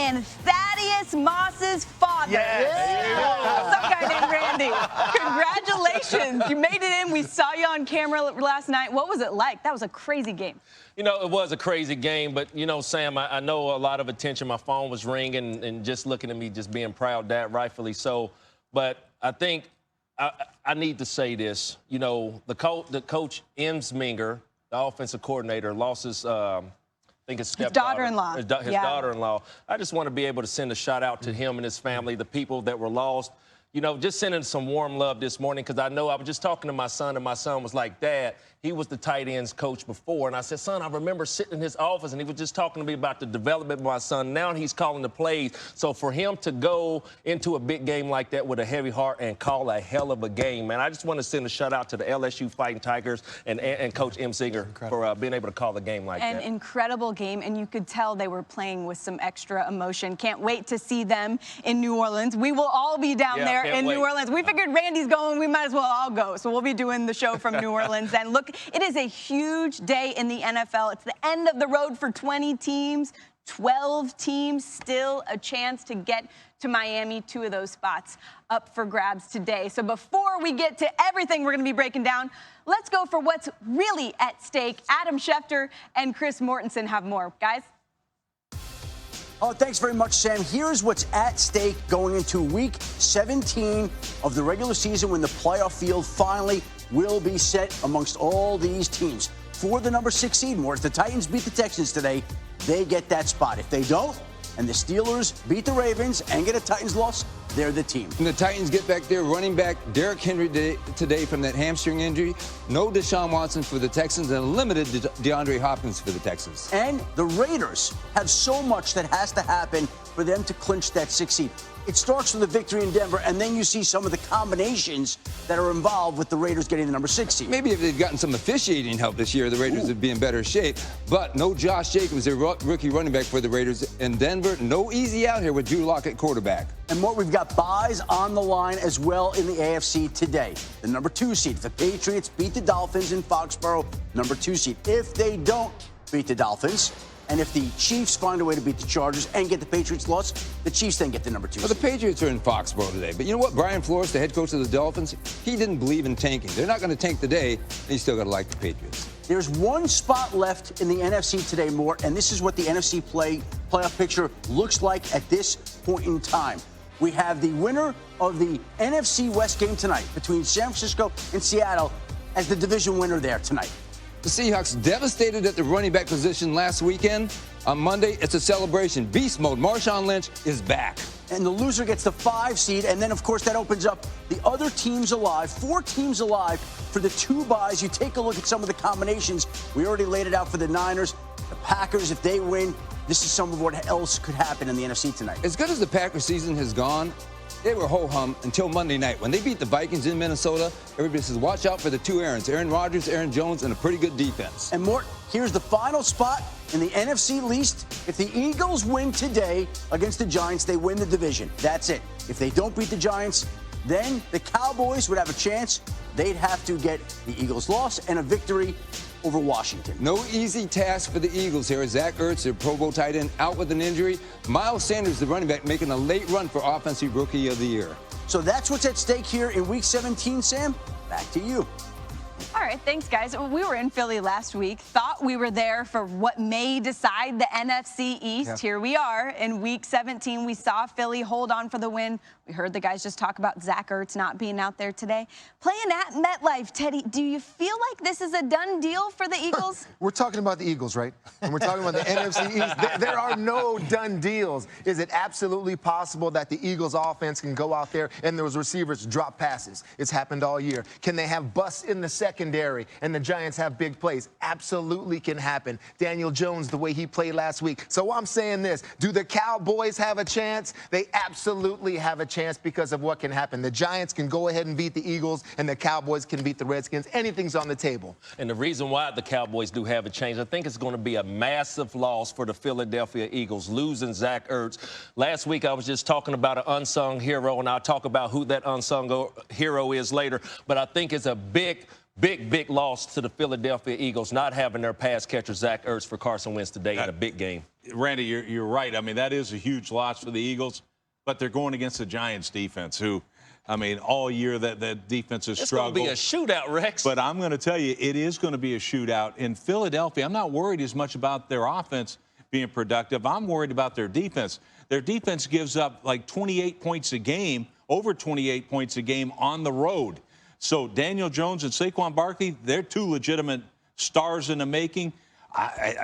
and Thaddeus Moss's father. Yes. Some guy named Randy. Congratulations. You made it in. We saw you on camera last night. What was it like? That was a crazy game. You know, it was a crazy game, but, you know, Sam, I know a lot of attention. My phone was ringing and just looking at me, just being proud dad, rightfully so. But I think I need to say this. You know, the coach, Emsminger, the offensive coordinator, lost his, I think his stepdaughter. Daughter-in-law. His daughter-in-law. I just want to be able to send a shout-out to him and his family, the people that were lost. You know, just sending some warm love this morning because I know I was just talking to my son, and my son was like, Dad, he was the tight ends coach before. And I said, son, I remember sitting in his office, and he was just talking to me about the development of my son. Now he's calling the plays. So for him to go into a big game like that with a heavy heart and call a hell of a game, man, I just want to send a shout-out to the LSU Fighting Tigers and Coach Emsminger for being able to call a game like that. An incredible game, and you could tell they were playing with some extra emotion. Can't wait to see them in New Orleans. We will all be down there in New Orleans. We figured Randy's going, we might as well all go. So we'll be doing the show from New Orleans. And look, it is a huge day in the NFL. It's the end of the road for 20 teams, 12 teams, still a chance to get to Miami. 2 of those spots up for grabs today. So before we get to everything we're going to be breaking down, let's go for what's really at stake. Adam Schefter and Chris Mortensen have more. Guys? Oh, thanks very much, Sam. Here's what's at stake going into week 17 of the regular season when the playoff field finally will be set amongst all these teams. For the number 6 seed, more, if the Titans beat the Texans today, they get that spot. If they don't, and the Steelers beat the Ravens and get a Titans loss, they're the team. And the Titans get back their running back, Derrick Henry, today from that hamstring injury. No Deshaun Watson for the Texans and limited DeAndre Hopkins for the Texans. And the Raiders have so much that has to happen for them to clinch that 6 seed. It starts with a victory in Denver, and then you see some of the combinations that are involved with the Raiders getting the number 6 seed. Maybe if they'd gotten some officiating help this year, the Raiders would be in better shape. But no Josh Jacobs, their rookie running back for the Raiders in Denver. No easy out here with Drew Lock at quarterback. And what we've got buys on the line as well in the AFC today. The number 2 seed, the Patriots beat the Dolphins in Foxborough, number 2 seed. If they don't beat the Dolphins, and if the Chiefs find a way to beat the Chargers and get the Patriots loss, the Chiefs then get the number 2 well, seed. the Patriots are in Foxborough today. But you know what? Brian Flores, the head coach of the Dolphins, he didn't believe in tanking. They're not going to tank today, and you still got to like the Patriots. There's one spot left in the NFC today, more, and this is what the NFC playoff picture looks like at this point in time. We have the winner of the NFC West game tonight between San Francisco and Seattle as the division winner there tonight. The Seahawks devastated at the running back position last weekend. On Monday, it's a celebration. Beast mode. Marshawn Lynch is back. And the loser gets the 5 seed, and then, of course, that opens up the other teams alive, 4 teams alive for the 2 buys. You take a look at some of the combinations. We already laid it out for the Niners. The Packers, if they win, this is some of what else could happen in the NFC tonight. As good as the Packers season has gone, they were ho-hum until Monday night. When they beat the Vikings in Minnesota, everybody says, watch out for the 2 Aarons, Aaron Rodgers, Aaron Jones, and a pretty good defense. And Mort, here's the final spot in the NFC East. If the Eagles win today against the Giants, they win the division. That's it. If they don't beat the Giants, then the Cowboys would have a chance. They'd have to get the Eagles' loss and a victory over Washington. No easy task for the Eagles here. Zach Ertz, their Pro Bowl tight end, out with an injury. Miles Sanders, the running back, making a late run for Offensive Rookie of the Year. So that's what's at stake here in Week 17, Sam. Back to you. All right, thanks, guys. We were in Philly last week. Thought we were there for what may decide the NFC East. Yeah. Here we are in Week 17. We saw Philly hold on for the win. We heard the guys just talk about Zach Ertz not being out there today. Playing at MetLife, Teddy, do you feel like this is a done deal for the Eagles? We're talking about the Eagles, right? And we're talking about the NFC East. There are no done deals. Is it absolutely possible that the Eagles offense can go out there and those receivers drop passes? It's happened all year. Can they have busts in the secondary and the Giants have big plays? Absolutely can happen. Daniel Jones, the way he played last week. So I'm saying this, do the Cowboys have a chance? They absolutely have a chance because of what can happen. The Giants can go ahead and beat the Eagles, and the Cowboys can beat the Redskins. Anything's on the table. And the reason why the Cowboys do have a change, I think it's going to be a massive loss for the Philadelphia Eagles, losing Zach Ertz. Last week, I was just talking about an unsung hero, and I'll talk about who that unsung hero is later. But I think it's a big big loss to the Philadelphia Eagles, not having their pass catcher, Zach Ertz, for Carson Wentz today in a big game. Randy, you're right. I mean, that is a huge loss for the Eagles, but they're going against the Giants defense, who, I mean, all year that defense has struggled. It's going to be a shootout, Rex. But I'm going to tell you, it is going to be a shootout. In Philadelphia, I'm not worried as much about their offense being productive. I'm worried about their defense. Their defense gives up like 28 points a game, over 28 points a game on the road. So Daniel Jones and Saquon Barkley, they're two legitimate stars in the making.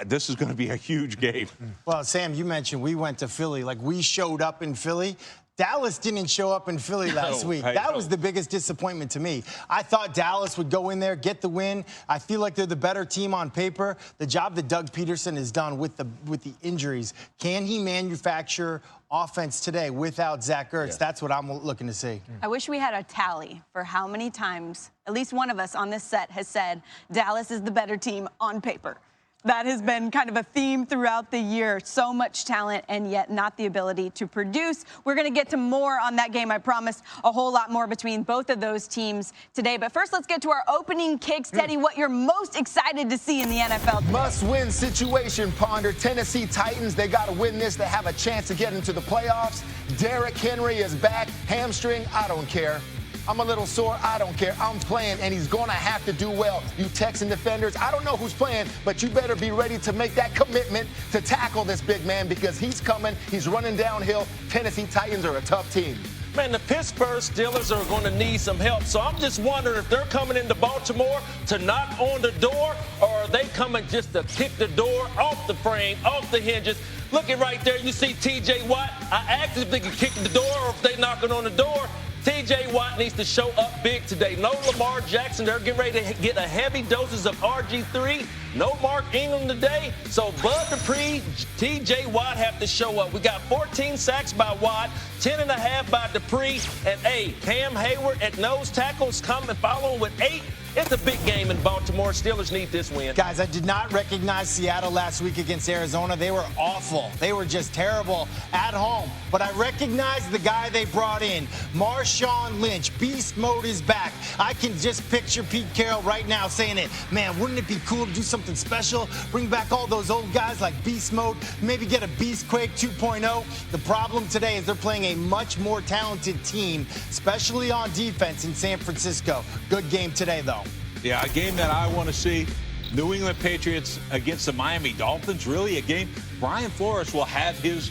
This is going to be a huge game. Well, Sam, you mentioned we went to Philly. Like, we showed up in Philly. Dallas didn't show up in Philly last week. That was the biggest disappointment to me. I thought Dallas would go in there, get the win. I feel like they're the better team on paper. The job that Doug Peterson has done with the injuries, can he manufacture offense today without Zach Ertz? Yeah. That's what I'm looking to see. I wish we had a tally for how many times at least one of us on this set has said Dallas is the better team on paper. That has been kind of a theme throughout the year. So much talent and yet not the ability to produce. We're going to get to more on that game. I promise a whole lot more between both of those teams today. But first, let's get to our opening kicks. Teddy, what you're most excited to see in the NFL today. Must-win situation, Ponder. Tennessee Titans, they got to win this to have a chance to get into the playoffs. Derrick Henry is back. Hamstring, I don't care. I'm a little sore. I don't care. I'm playing, and he's going to have to do well. You Texan defenders, I don't know who's playing, but you better be ready to make that commitment to tackle this big man because he's coming. He's running downhill. Tennessee Titans are a tough team. Man, the Pittsburgh Steelers are going to need some help. So I'm just wondering if they're coming into Baltimore to knock on the door, or are they coming just to kick the door off the frame, off the hinges? Looking right there, you see T.J. Watt. I asked if they could kick the door or if they knocking on the door. T.J. Watt needs to show up big today. No Lamar Jackson. They're getting ready to get a heavy doses of RG3. No Mark Ingram today. So Bud Dupree, T.J. Watt have to show up. We got 14 sacks by Watt, 10.5 by Dupree. And, Cam Hayward at nose tackles coming, following with 8. It's a big game in Baltimore. Steelers need this win. Guys, I did not recognize Seattle last week against Arizona. They were awful. They were just terrible at home. But I recognized the guy they brought in, Marshawn Lynch. Beast mode is back. I can just picture Pete Carroll right now saying it. Man, wouldn't it be cool to do something special? Bring back all those old guys like Beast mode. Maybe get a Beastquake 2.0. The problem today is they're playing a much more talented team, especially on defense in San Francisco. Good game today, though. Yeah, a game that I want to see. New England Patriots against the Miami Dolphins. Really a game. Brian Flores will have his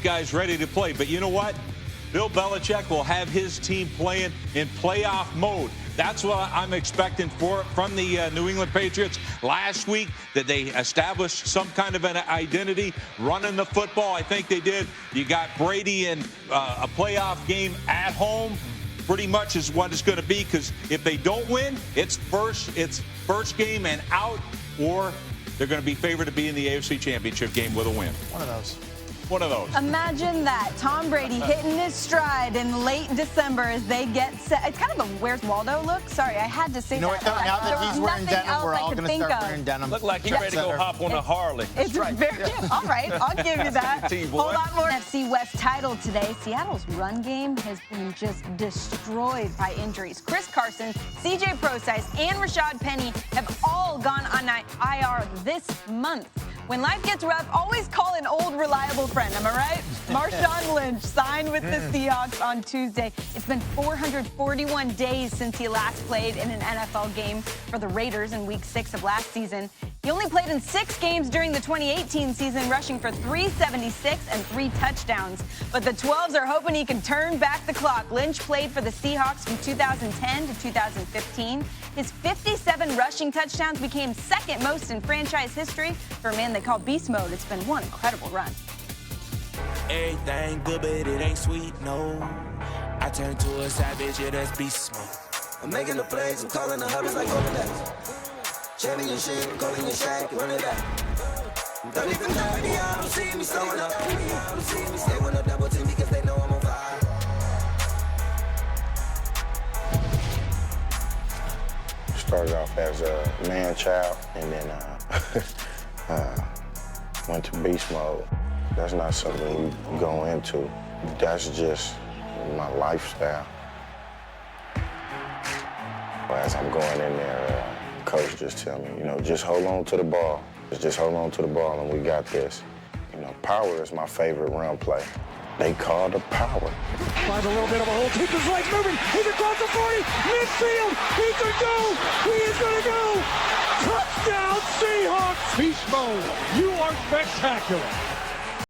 guys ready to play. But you know what? Bill Belichick will have his team playing in playoff mode. That's what I'm expecting from the New England Patriots. Last week, that they established some kind of an identity running the football. I think they did. You got Brady in a playoff game at home. Pretty much is what it's going to be, because if they don't win, it's first game and out, or they're going to be favored to be in the AFC Championship game with a win. One of those. One of those. Imagine that. Tom Brady hitting his stride in late December as they get set. It's kind of a Where's Waldo look. Sorry, I had to say you know that. What, now that he's wearing denim, we're all going to start wearing denim. Look like he's ready to go hop on a Harley. It's right. All right, I'll give you that. Hold on, more NFC West title today. Seattle's run game has been just destroyed by injuries. Chris Carson, C.J. Prosise, and Rashad Penny have all gone on IR this month. When life gets rough, always call an old, reliable friend. Am I right? Marshawn Lynch signed with the Seahawks on Tuesday. It's been 441 days since he last played in an NFL game for the Raiders in Week 6 of last season. He only played in 6 games during the 2018 season, rushing for 376 and 3 touchdowns. But the 12s are hoping he can turn back the clock. Lynch played for the Seahawks from 2010 to 2015. His 57 rushing touchdowns became second most in franchise history for a man they call Beast Mode. It's been one incredible run. Everything good, but it ain't sweet, no. I turn to a savage, yeah, that's Beast Mode. I'm making the plays, I'm calling the hubbers like all of that. Shannon your shit, calling your shack, run it back. Don't even know me, I don't see me slowing up. They wanna double team because they know I'm on fire. Started off as a man child and then went to beast mode. That's not something you go into. That's just my lifestyle. As I'm going in there, coach just tell me, you know, just hold on to the ball. Just hold on to the ball, and we got this. You know, power is my favorite run play. They call the power. Finds a little bit of a hole. Keeps his legs moving. He's across the 40. Midfield. He could go. He is going to go. Touchdown, Seahawks. Beast mode. You are spectacular.